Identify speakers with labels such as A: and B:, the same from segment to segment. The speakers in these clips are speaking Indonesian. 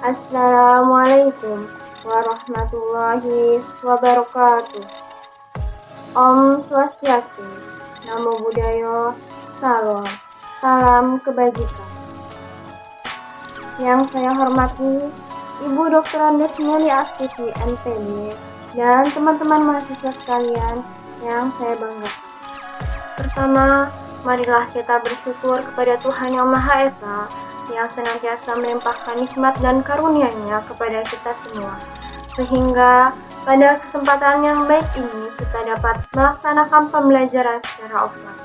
A: Assalamualaikum warahmatullahi wabarakatuh. Om Swastiastu, Namo Buddhaya, salam kebajikan. Yang saya hormati Ibu Dr. Andes Meli Astuti MPD dan teman-teman mahasiswa sekalian yang saya banggakan. Pertama, marilah kita bersyukur kepada Tuhan Yang Maha Esa yang senantiasa melimpahkan nikmat dan karunia-Nya kepada kita semua, sehingga pada kesempatan yang baik ini kita dapat melaksanakan pembelajaran secara offline.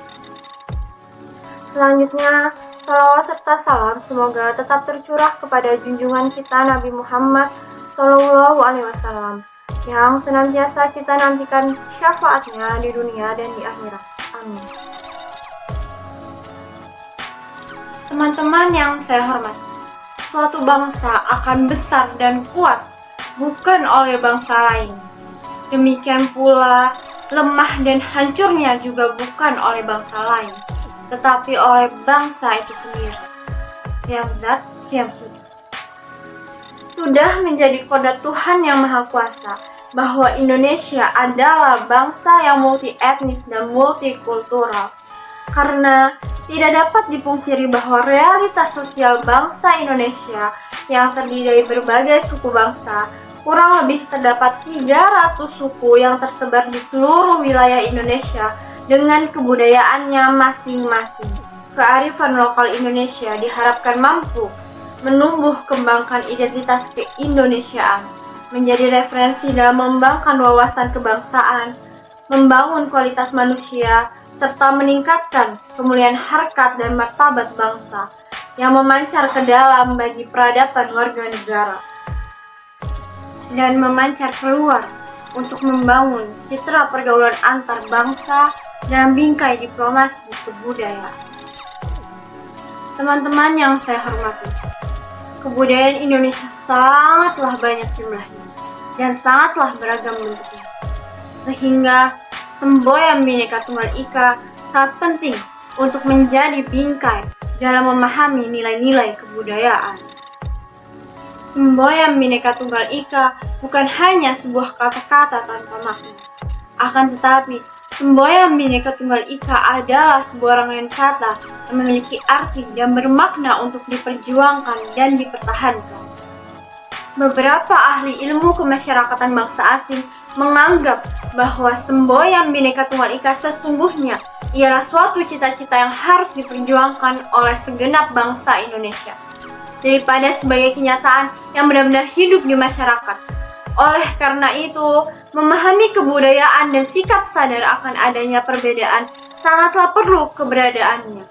A: Selanjutnya, salawat serta salam semoga tetap tercurah kepada junjungan kita Nabi Muhammad SAW yang senantiasa kita nantikan syafaatnya di dunia dan di akhirat. Amin. Teman-teman yang saya hormati, suatu bangsa akan besar dan kuat bukan oleh bangsa lain. Demikian pula, lemah dan hancurnya juga bukan oleh bangsa lain, tetapi oleh bangsa itu sendiri. Yamzat Yamsud. Sudah menjadi kodrat Tuhan Yang Maha Kuasa bahwa Indonesia adalah bangsa yang multi etnis dan multikultural. Karena tidak dapat dipungkiri bahwa realitas sosial bangsa Indonesia yang terdiri dari berbagai suku bangsa, kurang lebih terdapat 300 suku yang tersebar di seluruh wilayah Indonesia dengan kebudayaannya masing-masing. Kearifan lokal Indonesia diharapkan mampu menumbuh kembangkan identitas keindonesiaan, menjadi referensi dalam mengembangkan wawasan kebangsaan, membangun kualitas manusia, serta meningkatkan kemuliaan harkat dan martabat bangsa yang memancar ke dalam bagi peradaban warga negara dan memancar keluar untuk membangun citra pergaulan antar bangsa dan bingkai diplomasi kebudayaan. Teman-teman yang saya hormati, kebudayaan Indonesia sangatlah banyak jumlahnya dan sangatlah beragam bentuknya, sehingga semboyan Bhinneka Tunggal Ika sangat penting untuk menjadi bingkai dalam memahami nilai-nilai kebudayaan. Semboyan Bhinneka Tunggal Ika bukan hanya sebuah kata-kata tanpa makna, akan tetapi semboyan Bhinneka Tunggal Ika adalah sebuah rangkaian kata yang memiliki arti dan bermakna untuk diperjuangkan dan dipertahankan. Beberapa ahli ilmu kemasyarakatan bangsa asing menganggap bahwa semboyan Bhinneka Tunggal Ika sesungguhnya ialah suatu cita-cita yang harus diperjuangkan oleh segenap bangsa Indonesia, daripada sebagai kenyataan yang benar-benar hidup di masyarakat. Oleh karena itu, memahami kebudayaan dan sikap sadar akan adanya perbedaan sangatlah perlu keberadaannya.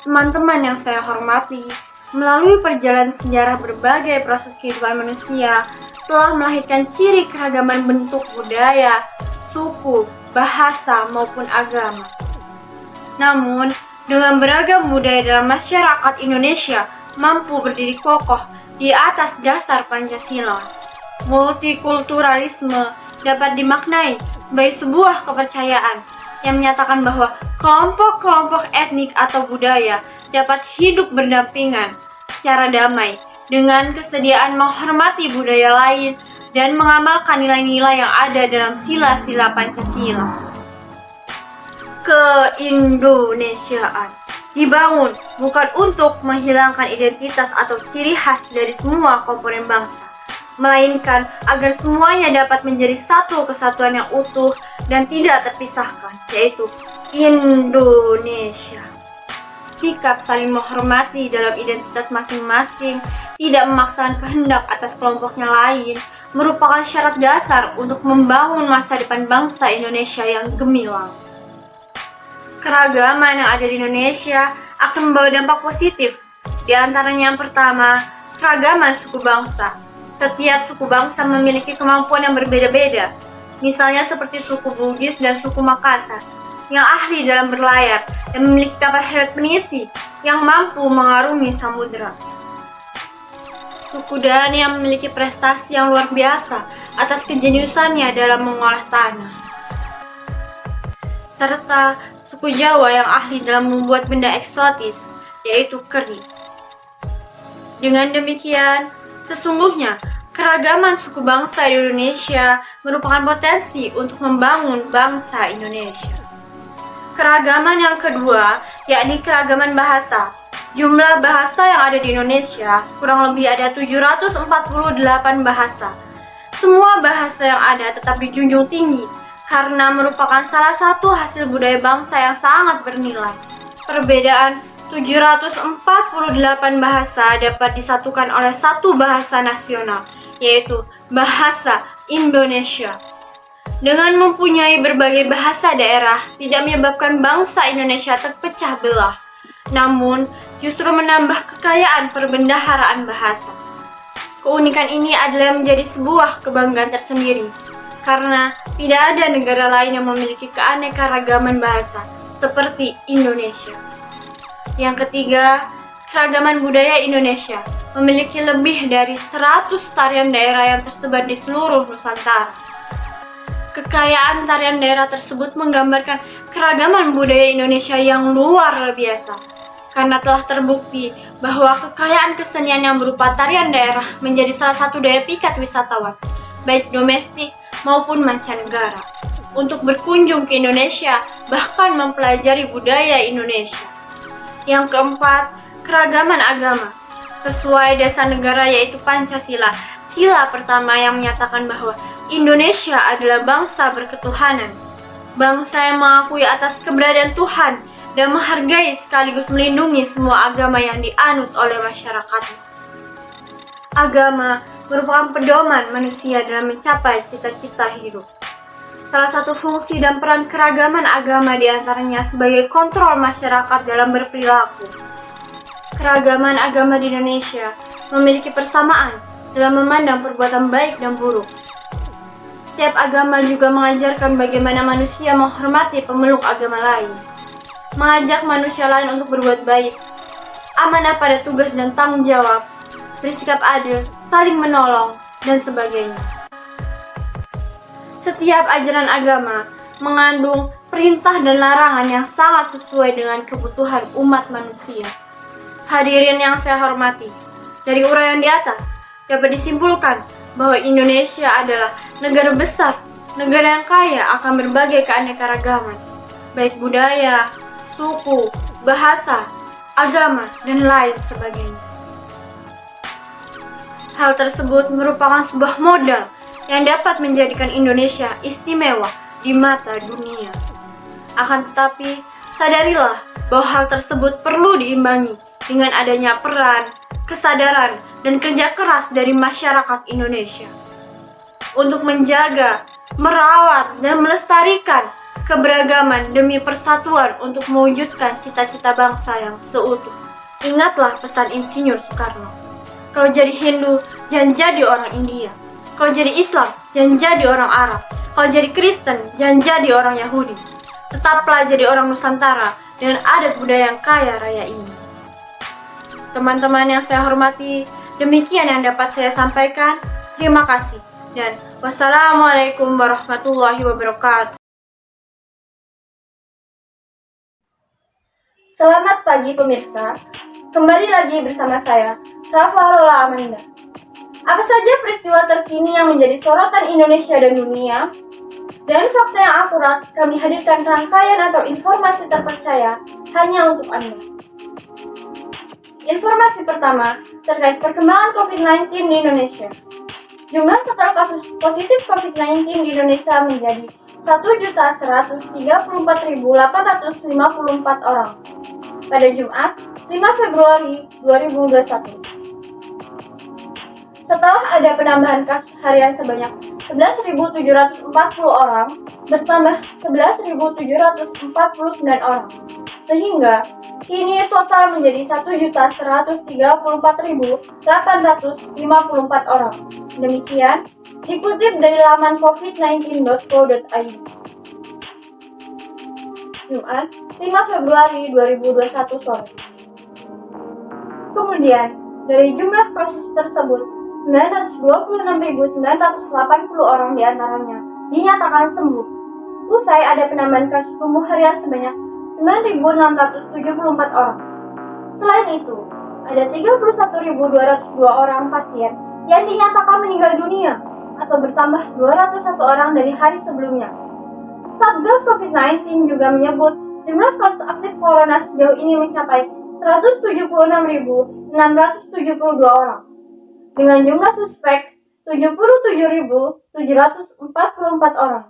A: Teman-teman yang saya hormati, melalui perjalanan sejarah berbagai proses kehidupan manusia telah melahirkan ciri keragaman bentuk budaya, suku, bahasa, maupun agama. Namun, dengan beragam budaya dalam masyarakat Indonesia mampu berdiri kokoh di atas dasar Pancasila. Multikulturalisme dapat dimaknai sebagai sebuah kepercayaan yang menyatakan bahwa kelompok-kelompok etnik atau budaya dapat hidup berdampingan secara damai dengan kesediaan menghormati budaya lain dan mengamalkan nilai-nilai yang ada dalam sila-sila Pancasila. Keindonesiaan dibangun bukan untuk menghilangkan identitas atau ciri khas dari semua komponen bangsa, melainkan agar semuanya dapat menjadi satu kesatuan yang utuh dan tidak terpisahkan, yaitu Indonesia. Sikap saling menghormati dalam identitas masing-masing, tidak memaksakan kehendak atas kelompoknya lain, merupakan syarat dasar untuk membangun masa depan bangsa Indonesia yang gemilang. Keragaman yang ada di Indonesia akan membawa dampak positif. Di antaranya yang pertama, keragaman suku bangsa. Setiap suku bangsa memiliki kemampuan yang berbeda-beda, misalnya seperti suku Bugis dan suku Makassar, yang ahli dalam berlayar dan memiliki kapal hebat penisi yang mampu mengarungi samudera. Suku Dani yang memiliki prestasi yang luar biasa atas kejeniusannya dalam mengolah tanah. Serta suku Jawa yang ahli dalam membuat benda eksotis, yaitu keris. Dengan demikian, sesungguhnya keragaman suku bangsa di Indonesia merupakan potensi untuk membangun bangsa Indonesia. Keragaman yang kedua, yakni keragaman bahasa. Jumlah bahasa yang ada di Indonesia kurang lebih ada 748 bahasa. Semua bahasa yang ada tetap dijunjung tinggi karena merupakan salah satu hasil budaya bangsa yang sangat bernilai. Perbedaan 748 bahasa dapat disatukan oleh satu bahasa nasional, yaitu bahasa Indonesia. Dengan mempunyai berbagai bahasa daerah, tidak menyebabkan bangsa Indonesia terpecah belah, namun justru menambah kekayaan perbendaharaan bahasa. Keunikan ini adalah menjadi sebuah kebanggaan tersendiri, karena tidak ada negara lain yang memiliki keanekaragaman bahasa seperti Indonesia. Yang ketiga, keragaman budaya Indonesia memiliki lebih dari 100 tarian daerah yang tersebar di seluruh Nusantara. Kekayaan tarian daerah tersebut menggambarkan keragaman budaya Indonesia yang luar biasa, karena telah terbukti bahwa kekayaan kesenian yang berupa tarian daerah menjadi salah satu daya pikat wisatawan, baik domestik maupun mancanegara, untuk berkunjung ke Indonesia, bahkan mempelajari budaya Indonesia. Yang keempat, keragaman agama. Sesuai dasar negara yaitu Pancasila, sila pertama yang menyatakan bahwa Indonesia adalah bangsa berketuhanan, bangsa yang mengakui atas keberadaan Tuhan dan menghargai sekaligus melindungi semua agama yang dianut oleh masyarakat. Agama merupakan pedoman manusia dalam mencapai cita-cita hidup. Salah satu fungsi dan peran keragaman agama diantaranya sebagai kontrol masyarakat dalam berperilaku. Keragaman agama di Indonesia memiliki persamaan dalam memandang perbuatan baik dan buruk. Setiap agama juga mengajarkan bagaimana manusia menghormati pemeluk agama lain, mengajak manusia lain untuk berbuat baik, amanah pada tugas dan tanggung jawab, bersikap adil, saling menolong, dan sebagainya. Setiap ajaran agama mengandung perintah dan larangan yang sangat sesuai dengan kebutuhan umat manusia. Hadirin yang saya hormati, dari uraian di atas dapat disimpulkan bahwa Indonesia adalah negara besar, negara yang kaya akan berbagai keanekaragaman, baik budaya, suku, bahasa, agama, dan lain sebagainya. Hal tersebut merupakan sebuah modal yang dapat menjadikan Indonesia istimewa di mata dunia. Akan tetapi, sadarilah bahwa hal tersebut perlu diimbangi dengan adanya peran, kesadaran, dan kerja keras dari masyarakat Indonesia untuk menjaga, merawat, dan melestarikan keberagaman demi persatuan untuk mewujudkan cita-cita bangsa yang seutuh. Ingatlah pesan Insinyur Soekarno, kalau jadi Hindu, jangan jadi orang India. Kalau jadi Islam, jangan jadi orang Arab. Kalau jadi Kristen, jangan jadi orang Yahudi. Tetaplah jadi orang Nusantara dengan adat budaya yang kaya raya ini. Teman-teman yang saya hormati, demikian yang dapat saya sampaikan. Terima kasih dan wassalamualaikum warahmatullahi wabarakatuh. Selamat pagi pemirsa, kembali lagi bersama saya, Rafa Lola Amanda. Apa saja peristiwa terkini yang menjadi sorotan Indonesia dan dunia? Dan fakta yang akurat kami hadirkan rangkaian atau informasi terpercaya hanya untuk Anda. Informasi pertama terkait perkembangan COVID-19 di Indonesia. Jumlah total kasus positif COVID-19 di Indonesia menjadi 1.134.854 orang pada Jumat 5 Februari 2021. Setelah ada penambahan kasus harian sebanyak 11.740 orang, bertambah 11.749 orang, sehingga kini total menjadi 1.134.854 orang. Demikian dikutip dari laman covid19.co.id. Jumat 5 Februari 2021 sore. Kemudian, dari jumlah kasus tersebut, 926.980 orang diantaranya dinyatakan sembuh. Usai ada penambahan kasus sembuh harian sebanyak 9.674 orang. Selain itu, Ada 31.202 orang pasien yang dinyatakan meninggal dunia atau bertambah 201 orang dari hari sebelumnya. Satgas COVID-19 juga menyebut jumlah kasus aktif corona sejauh ini mencapai 176.672 orang, dengan jumlah suspek 77.744 orang.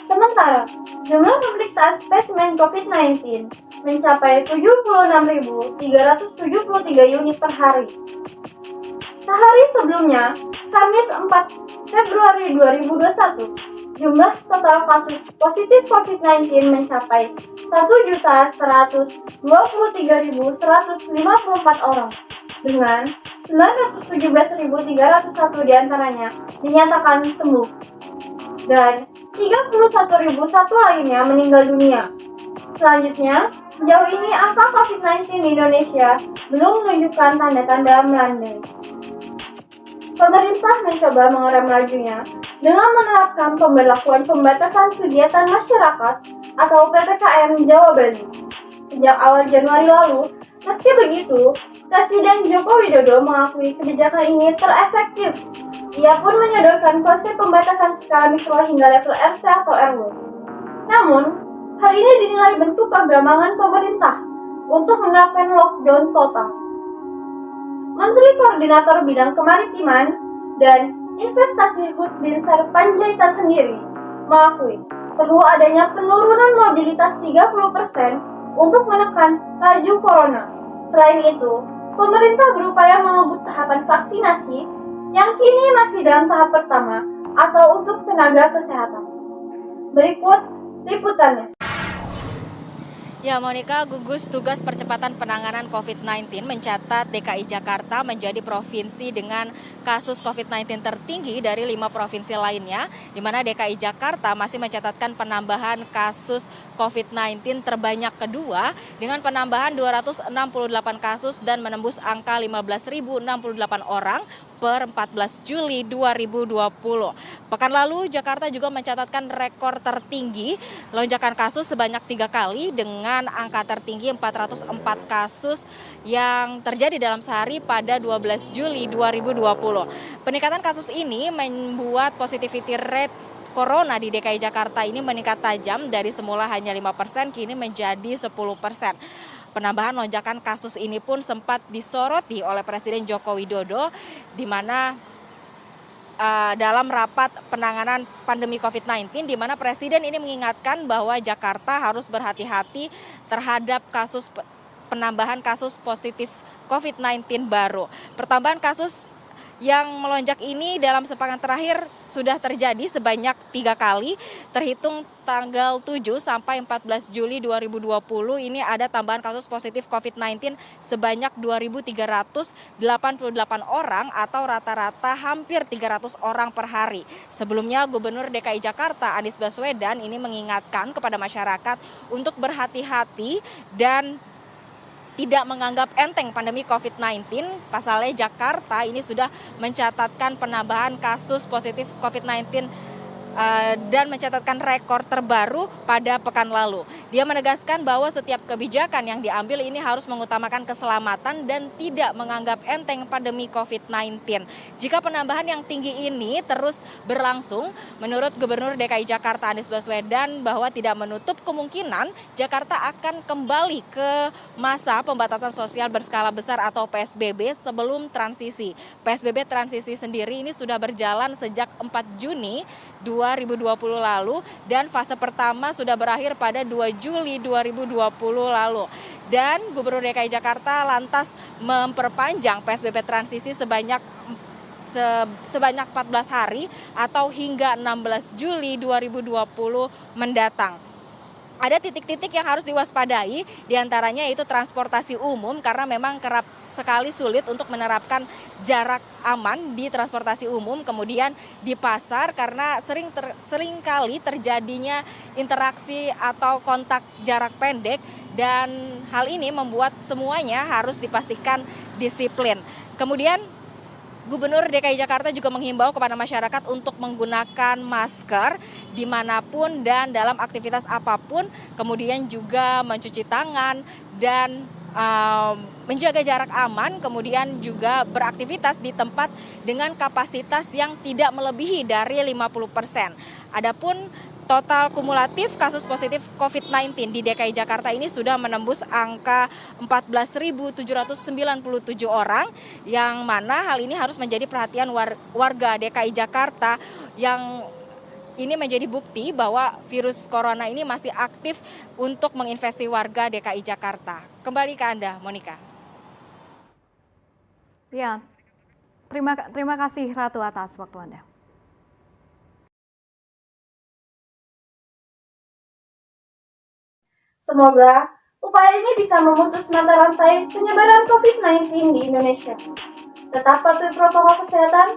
A: Sementara, jumlah pemeriksaan spesimen COVID-19 mencapai 76.373 unit per hari. Sehari sebelumnya, Kamis 4 Februari 2021, jumlah total kasus positif COVID-19 mencapai 1.123.154 orang, dengan 917.301 diantaranya dinyatakan sembuh, dan 31.001 lainnya meninggal dunia. Selanjutnya, sejauh ini angka COVID-19 di Indonesia belum menunjukkan tanda-tanda melandai. Pemerintah mencoba mengeram lajunya dengan menerapkan pemberlakuan pembatasan kegiatan masyarakat atau PPKM Jawa Bali sejak awal Januari lalu. Meski begitu, Presiden Joko Widodo mengakui kebijakan ini terefektif. Ia pun menyodorkan konsep pembatasan skala mikro hingga level RT atau RW. Namun, hal ini dinilai bentuk kegambangan pemerintah untuk menerapkan lockdown total. Menteri Koordinator Bidang Kemaritiman dan Investasi Luhut Binsar Panjaitan sendiri mengakui perlu adanya penurunan mobilitas 30% untuk menekan laju corona. Selain itu, pemerintah berupaya mengebut tahapan vaksinasi yang kini masih dalam tahap pertama atau untuk tenaga kesehatan. Berikut liputannya.
B: Ya, Monica, gugus tugas percepatan penanganan COVID-19 mencatat DKI Jakarta menjadi provinsi dengan kasus COVID-19 tertinggi dari 5 provinsi lainnya, di mana DKI Jakarta masih mencatatkan penambahan kasus COVID-19 terbanyak kedua dengan penambahan 268 kasus dan menembus angka 15.068 orang per 14 Juli 2020. Pekan lalu, Jakarta juga mencatatkan rekor tertinggi lonjakan kasus sebanyak 3 kali dengan angka tertinggi 404 kasus yang terjadi dalam sehari pada 12 Juli 2020. Peningkatan kasus ini membuat positivity rate corona di DKI Jakarta ini meningkat tajam dari semula hanya 5%, kini menjadi 10%. Penambahan lonjakan kasus ini pun sempat disoroti oleh Presiden Joko Widodo, di mana dalam rapat penanganan pandemi COVID-19, di mana Presiden ini mengingatkan bahwa Jakarta harus berhati-hati terhadap penambahan kasus positif COVID-19 baru. Pertambahan kasus yang melonjak ini dalam sepekan terakhir sudah terjadi sebanyak 3 kali, terhitung tanggal 7 sampai 14 Juli 2020 ini ada tambahan kasus positif COVID-19 sebanyak 2.388 orang atau rata-rata hampir 300 orang per hari. Sebelumnya Gubernur DKI Jakarta Anies Baswedan ini mengingatkan kepada masyarakat untuk berhati-hati dan tidak menganggap enteng pandemi COVID-19. Pasalnya Jakarta ini sudah mencatatkan penambahan kasus positif COVID-19 dan mencatatkan rekor terbaru pada pekan lalu. Dia menegaskan bahwa setiap kebijakan yang diambil ini harus mengutamakan keselamatan dan tidak menganggap enteng pandemi COVID-19. Jika penambahan yang tinggi ini terus berlangsung, menurut Gubernur DKI Jakarta Anies Baswedan bahwa tidak menutup kemungkinan Jakarta akan kembali ke masa pembatasan sosial berskala besar atau PSBB sebelum transisi. PSBB transisi sendiri ini sudah berjalan sejak 4 Juni 2020 lalu dan fase pertama sudah berakhir pada 2 Juli 2020 lalu. Dan Gubernur DKI Jakarta lantas memperpanjang PSBB transisi sebanyak 14 hari atau hingga 16 Juli 2020 mendatang. Ada titik-titik yang harus diwaspadai, diantaranya yaitu transportasi umum karena memang kerap sekali sulit untuk menerapkan jarak aman di transportasi umum. Kemudian di pasar karena sering kali terjadinya interaksi atau kontak jarak pendek dan hal ini membuat semuanya harus dipastikan disiplin. Kemudian Gubernur DKI Jakarta juga menghimbau kepada masyarakat untuk menggunakan masker dimanapun dan dalam aktivitas apapun, kemudian juga mencuci tangan dan menjaga jarak aman, kemudian juga beraktivitas di tempat dengan kapasitas yang tidak melebihi dari 50%. Adapun total kumulatif kasus positif COVID-19 di DKI Jakarta ini sudah menembus angka 14.797 orang, yang mana hal ini harus menjadi perhatian warga DKI Jakarta, yang ini menjadi bukti bahwa virus corona ini masih aktif untuk menginfeksi warga DKI Jakarta. Kembali ke Anda, Monica.
C: Ya, terima kasih Ratu atas waktu Anda.
A: Semoga upaya ini bisa memutus mata rantai penyebaran COVID-19 di Indonesia. Tetap patuhi protokol kesehatan,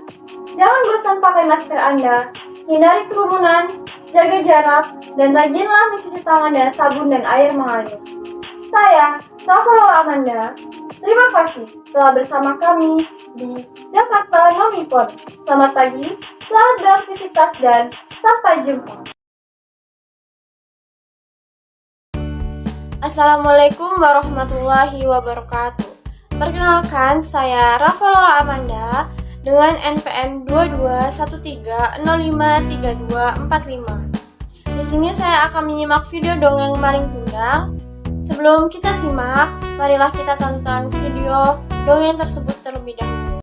A: jangan bosan pakai masker Anda, hindari kerumunan, jaga jarak, dan rajinlah mencuci tangan dengan sabun dan air mengalir. Saya, Rafael Amanda, terima kasih telah bersama kami di Jakarta Nomipod. Selamat pagi, selamat beraktivitas, dan sampai jumpa. Assalamualaikum warahmatullahi wabarakatuh. Perkenalkan, saya Rafael Amanda dengan NPM 2213053245. Di sini saya akan menyimak video dongeng Malin Kundang. Sebelum kita simak, marilah kita tonton video dongeng tersebut terlebih dahulu.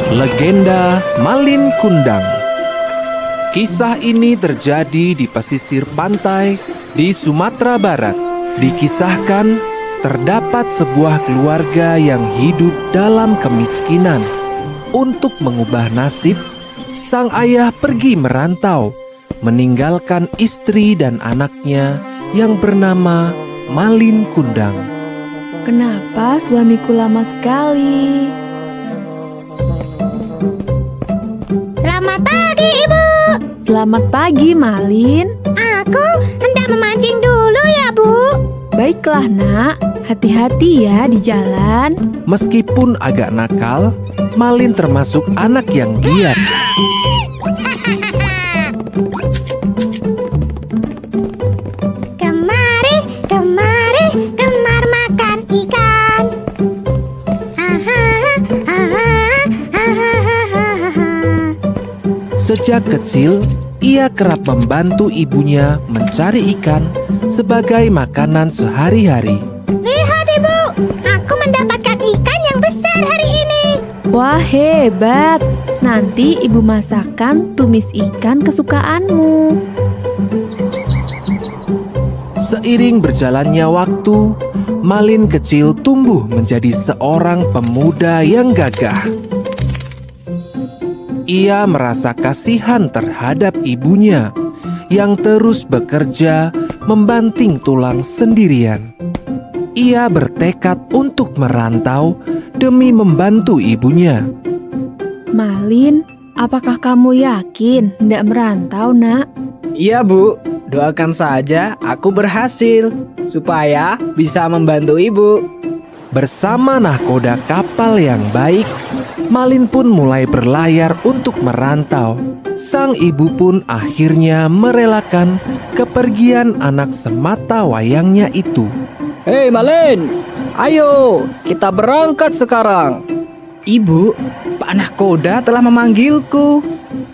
D: Legenda Malin Kundang. Kisah ini terjadi di pesisir pantai di Sumatera Barat. Dikisahkan terdapat sebuah keluarga yang hidup dalam kemiskinan. Untuk mengubah nasib, sang ayah pergi merantau, meninggalkan istri dan anaknya yang bernama Malin Kundang.
E: Kenapa suamiku lama sekali?
F: Selamat pagi, Ibu.
E: Selamat pagi, Malin.
F: Aku hendak memancing dulu ya, Bu.
E: Baiklah, Nak. Hati-hati ya di jalan.
D: Meskipun agak nakal, Malin termasuk anak yang giat.
F: Kemari, kemar makan ikan.
D: Sejak kecil, ia kerap membantu ibunya mencari ikan sebagai makanan sehari-hari.
F: Lihat, Ibu, aku mendapatkan ikan yang besar hari ini.
E: Wah, hebat. Nanti ibu masakkan tumis ikan kesukaanmu.
D: Seiring berjalannya waktu, Malin kecil tumbuh menjadi seorang pemuda yang gagah. Ia merasa kasihan terhadap ibunya yang terus bekerja membanting tulang sendirian. Ia bertekad untuk merantau demi membantu ibunya.
E: Malin, apakah kamu yakin hendak merantau, Nak?
G: Iya, Bu. Doakan saja aku berhasil supaya bisa membantu Ibu.
D: Bersama nahkoda kapal yang baik, Malin pun mulai berlayar untuk merantau. Sang ibu pun akhirnya merelakan kepergian anak semata wayangnya itu.
H: Hei Malin, ayo kita berangkat sekarang.
G: Ibu, Pak Nahkoda telah memanggilku.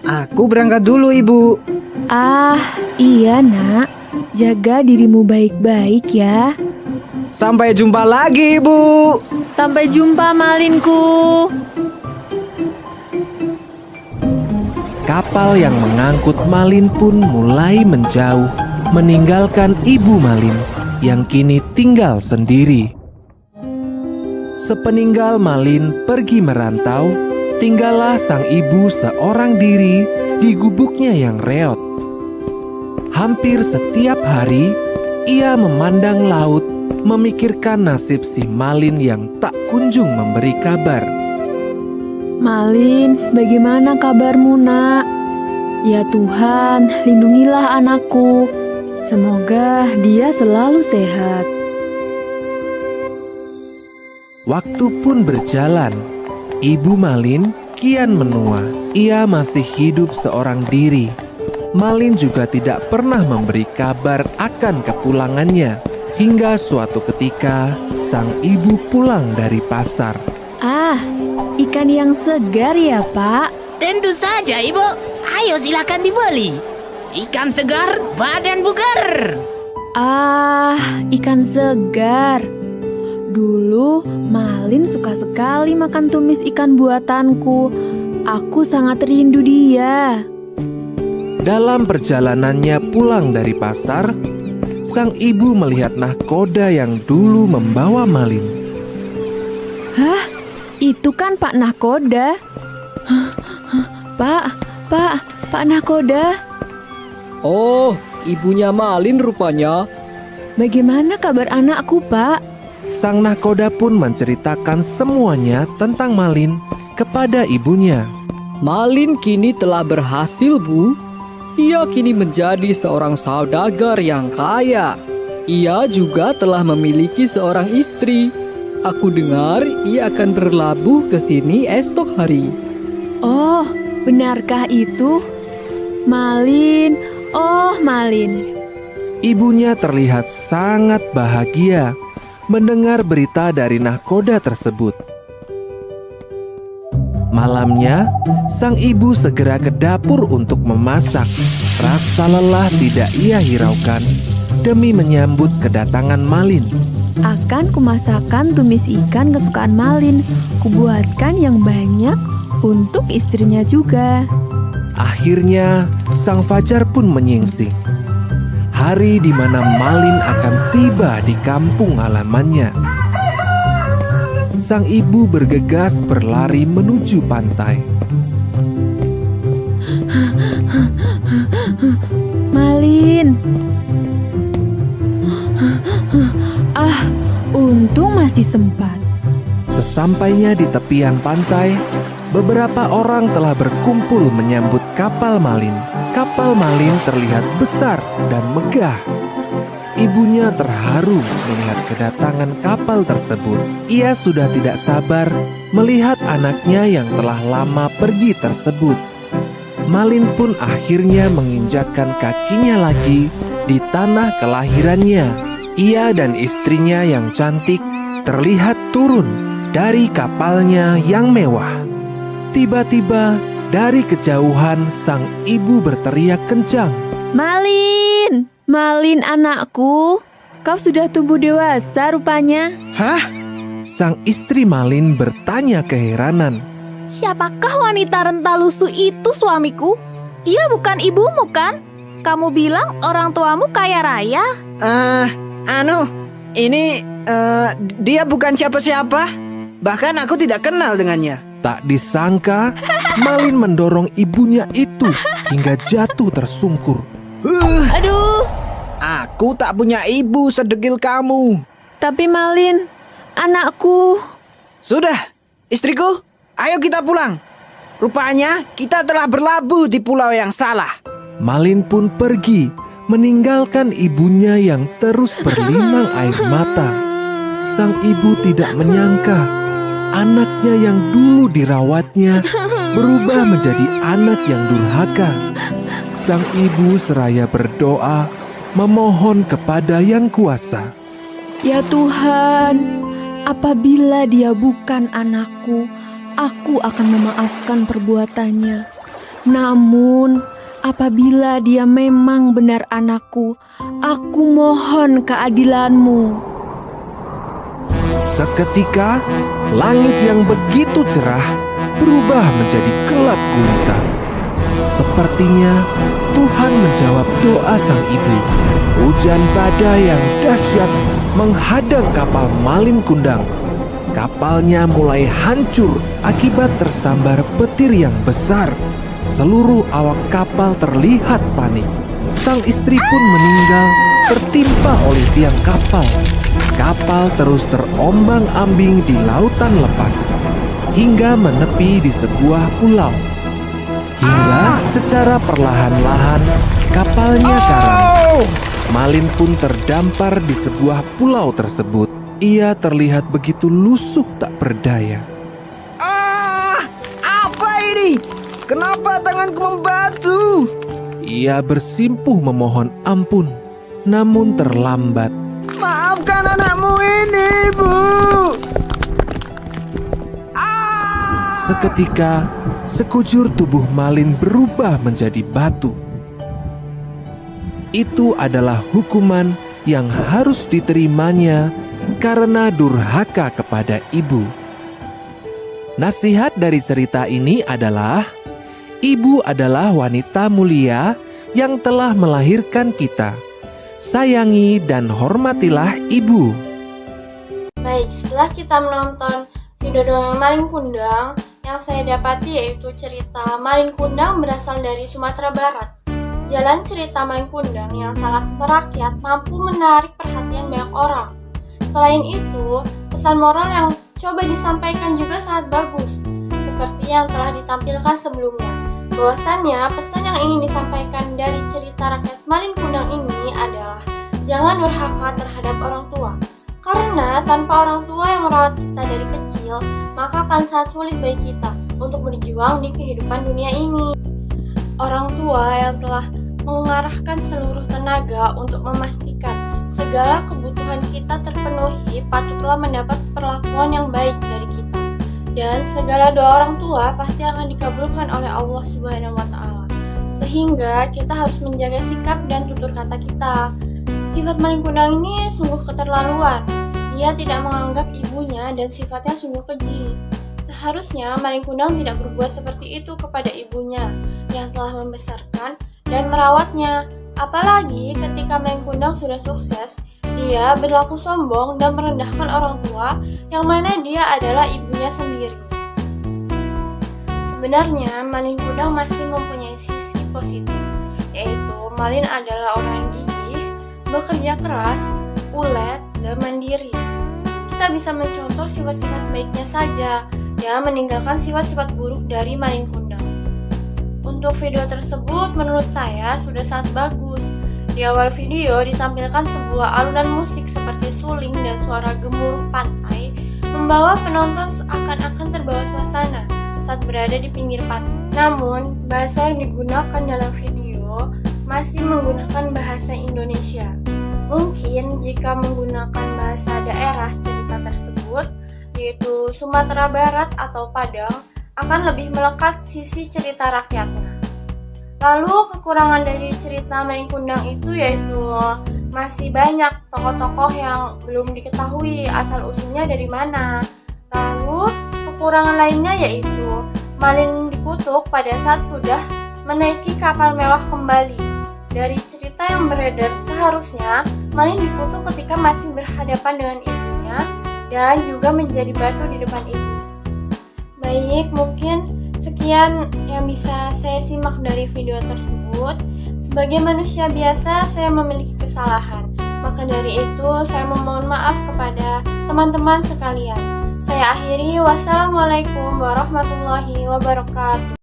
G: Aku berangkat dulu, Ibu.
E: Ah, iya, Nak. Jaga dirimu baik-baik ya.
G: Sampai jumpa lagi, Ibu.
E: Sampai jumpa, Malinku.
D: Kapal yang mengangkut Malin pun mulai menjauh, meninggalkan ibu Malin yang kini tinggal sendiri. Sepeninggal Malin pergi merantau, tinggallah sang ibu seorang diri di gubuknya yang reot. Hampir setiap hari, ia memandang laut, memikirkan nasib si Malin yang tak kunjung memberi kabar.
E: Malin, bagaimana kabarmu, Nak? Ya Tuhan, lindungilah anakku. Semoga dia selalu sehat.
D: Waktu pun berjalan. Ibu Malin kian menua. Ia masih hidup seorang diri. Malin juga tidak pernah memberi kabar akan kepulangannya. Hingga suatu ketika sang ibu pulang dari pasar.
E: Ah, ikan yang segar ya, Pak?
F: Tentu saja, Ibu. Ayo silakan dibeli. Ikan segar, badan bugar.
E: Ah, ikan segar. Dulu Malin suka sekali makan tumis ikan buatanku. Aku sangat rindu dia.
D: Dalam perjalanannya pulang dari pasar, sang ibu melihat nahkoda yang dulu membawa Malin.
E: Hah? Itu kan Pak Nahkoda. Pak Nahkoda.
H: Oh, ibunya Malin rupanya.
E: Bagaimana kabar anakku, Pak?
D: Sang nahkoda pun menceritakan semuanya tentang Malin kepada ibunya.
H: Malin kini telah berhasil, Bu. Ia kini menjadi seorang saudagar yang kaya. Ia juga telah memiliki seorang istri. Aku dengar ia akan berlabuh ke sini esok hari.
E: Oh, benarkah itu? Malin, oh Malin.
D: Ibunya terlihat sangat bahagia mendengar berita dari nahkoda tersebut. Malamnya, sang ibu segera ke dapur untuk memasak. Rasa lelah tidak ia hiraukan demi menyambut kedatangan Malin.
E: Akan kumasakan tumis ikan kesukaan Malin. Kubuatkan yang banyak untuk istrinya juga.
D: Akhirnya, sang fajar pun menyingsing. Hari di mana Malin akan tiba di kampung halamannya. Sang ibu bergegas berlari menuju pantai.
E: Malin. Ah, untung masih sempat.
D: Sesampainya di tepian pantai, beberapa orang telah berkumpul menyambut kapal Malin. Kapal Malin terlihat besar dan megah. Ibunya terharu melihat kedatangan kapal tersebut. Ia sudah tidak sabar melihat anaknya yang telah lama pergi tersebut. Malin pun akhirnya menginjakkan kakinya lagi di tanah kelahirannya. Ia dan istrinya yang cantik terlihat turun dari kapalnya yang mewah. Tiba-tiba dari kejauhan sang ibu berteriak kencang.
E: Malin, Malin anakku, kau sudah tumbuh dewasa rupanya.
G: Hah?
D: Sang istri Malin bertanya keheranan.
I: Siapakah wanita renta lusuh itu suamiku? Ia bukan ibumu kan? Kamu bilang orang tuamu kaya raya.
G: Dia bukan siapa-siapa. Bahkan aku tidak kenal dengannya.
D: Tak disangka, Malin mendorong ibunya itu hingga jatuh tersungkur.
E: Aduh.
G: Aku tak punya ibu sedegil kamu.
E: Tapi Malin, anakku.
G: Sudah, istriku, ayo kita pulang. Rupanya kita telah berlabuh di pulau yang salah.
D: Malin pun pergi, meninggalkan ibunya yang terus berlinang air mata. Sang ibu tidak menyangka anaknya yang dulu dirawatnya berubah menjadi anak yang durhaka. Sang ibu seraya berdoa memohon kepada Yang Kuasa.
E: Ya Tuhan, apabila dia bukan anakku, aku akan memaafkan perbuatannya. Namun, apabila dia memang benar anakku, aku mohon keadilanmu.
D: Seketika, langit yang begitu cerah berubah menjadi gelap gulita. Sepertinya Tuhan menjawab doa sang ibu. Hujan badai yang dahsyat menghadang kapal Malin Kundang. Kapalnya mulai hancur akibat tersambar petir yang besar. Seluruh awak kapal terlihat panik. Sang istri pun meninggal tertimpa oleh tiang kapal. Kapal terus terombang-ambing di lautan lepas hingga menepi di sebuah pulau. Hingga secara perlahan-lahan kapalnya karam. Malin pun terdampar di sebuah pulau tersebut. Ia terlihat begitu lusuh tak berdaya.
G: Apa ini? Kenapa tanganku membatu?
D: Ia bersimpuh memohon ampun, namun terlambat.
G: Maafkan anakmu ini, Bu.
D: Seketika, sekujur tubuh Malin berubah menjadi batu. Itu adalah hukuman yang harus diterimanya karena durhaka kepada ibu. Nasihat dari cerita ini adalah, ibu adalah wanita mulia yang telah melahirkan kita. Sayangi dan hormatilah ibu.
A: Baik, setelah kita menonton video dongeng Malin Kundang, yang saya dapati yaitu cerita Malin Kundang berasal dari Sumatera Barat. Jalan cerita Malin Kundang yang sangat merakyat mampu menarik perhatian banyak orang. Selain itu, pesan moral yang coba disampaikan juga sangat bagus, seperti yang telah ditampilkan sebelumnya. Bahwasannya, pesan yang ingin disampaikan dari cerita rakyat Malin Kundang ini adalah jangan durhaka terhadap orang tua. Karena tanpa orang tua yang merawat kita dari kecil, maka akan sangat sulit bagi kita untuk berjuang di kehidupan dunia ini. Orang tua yang telah mengarahkan seluruh tenaga untuk memastikan segala kebutuhan kita terpenuhi patutlah mendapat perlakuan yang baik dari kita. Dan segala doa orang tua pasti akan dikabulkan oleh Allah Subhanahu wa Ta'ala. Sehingga kita harus menjaga sikap dan tutur kata kita. Sifat Malin Kundang ini sungguh keterlaluan. Dia tidak menganggap ibunya dan sifatnya sungguh keji. Seharusnya Malin Kundang tidak berbuat seperti itu kepada ibunya yang telah membesarkan dan merawatnya. Apalagi ketika Malin Kundang sudah sukses, dia berlaku sombong dan merendahkan orang tua yang mana dia adalah ibunya sendiri. Sebenarnya Malin Kundang masih mempunyai sisi positif, yaitu Malin adalah orang yang gigih, bekerja keras, ulet, dan mandiri. Kita bisa mencontoh sifat-sifat baiknya saja dan meninggalkan sifat-sifat buruk dari Malin Kundang. Untuk video tersebut menurut saya sudah sangat bagus. Di awal video ditampilkan sebuah alunan musik seperti suling dan suara gemuruh pantai membawa penonton seakan-akan terbawa suasana saat berada di pinggir pantai. Namun, bahasa yang digunakan dalam video masih menggunakan bahasa Indonesia. Mungkin jika menggunakan bahasa daerah cerita tersebut, yaitu Sumatera Barat atau Padang, akan lebih melekat sisi cerita rakyatnya. Lalu kekurangan dari cerita Malin Kundang itu yaitu masih banyak tokoh-tokoh yang belum diketahui asal-usulnya dari mana. Lalu kekurangan lainnya yaitu Malin dikutuk pada saat sudah menaiki kapal mewah kembali. Dari cerita yang beredar seharusnya Malin dikutuk ketika masih berhadapan dengan ibunya dan juga menjadi batu di depan ibu. Baik, mungkin sekian yang bisa saya simak dari video tersebut. Sebagai manusia biasa, saya memiliki kesalahan. Maka dari itu, saya memohon maaf kepada teman-teman sekalian. Saya akhiri, wassalamualaikum warahmatullahi wabarakatuh.